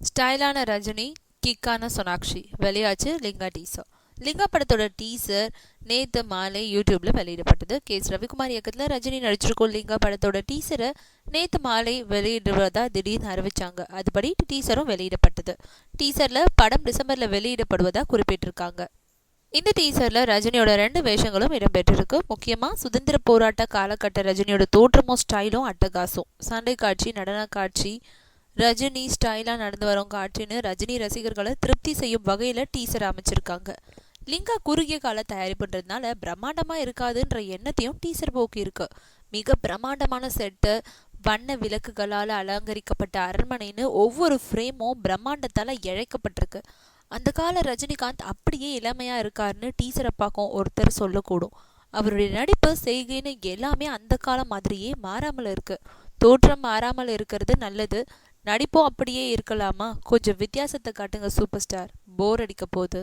ஸ்டைலான Rajini, கிக்கான Sonakshi வெளியாச்சு Lingaa teaser. Lingaa படத்தோட teaser நேத்து மாலை யூடியூப்ல வெளியிடப்பட்டது. ரவிக்குமார் இயக்கத்துல ரஜினி நடிச்சிருக்கும் லிங்கா படத்தோட டீசரை நேத்து மாலை வெளியிடுவதா திடீர்னு அறிவிச்சாங்க. அதுபடி டீசரும் வெளியிடப்பட்டது. டீசர்ல படம் டிசம்பர்ல வெளியிடப்படுவதா குறிப்பிட்டிருக்காங்க. இந்த டீசர்ல ரஜினியோட 2 வேஷங்களும் இடம்பெற்றிருக்கு. முக்கியமா சுதந்திர போராட்ட காலகட்ட ரஜினியோட தோற்றமும் ஸ்டைலும் அட்டகாசம். சண்டை காட்சி, நடன காட்சி, ரஜினி ஸ்டைலா நடந்து வரும் காட்சின்னு ரஜினி ரசிகர்களை திருப்தி செய்யும் வகையில டீசர் அமைச்சிருக்காங்க. லிங்கா குறுகிய கால தயாரிப்புன்றதுனால பிரம்மாண்டமா இருக்காதுன்ற எண்ணத்தையும் டீசர் போக்கி இருக்கு. மிக பிரம்மாண்டமான செட்டு, வண்ண விளக்குகளால் அலங்கரிக்கப்பட்ட அரண்மனைன்னு ஒவ்வொரு ஃப்ரேமும் பிரம்மாண்டத்தால இழைக்கப்பட்டிருக்கு. அந்த கால ரஜினிகாந்த் அப்படியே இளமையா இருக்காருன்னு டீசரை பார்க்கும் ஒருத்தர் சொல்லக்கூடும். அவருடைய நடிப்பு, செய்கைன்னு எல்லாமே அந்த காலம் மாதிரியே மாறாமல் இருக்கு. தோற்றம் மாறாமல் இருக்கிறது நல்லது. நடிப்பும் அப்படியே இருக்கலாமா? கொஞ்சம் வித்தியாசத்தை காட்டுங்க சூப்பர் ஸ்டார், போர் அடிக்க போகுது.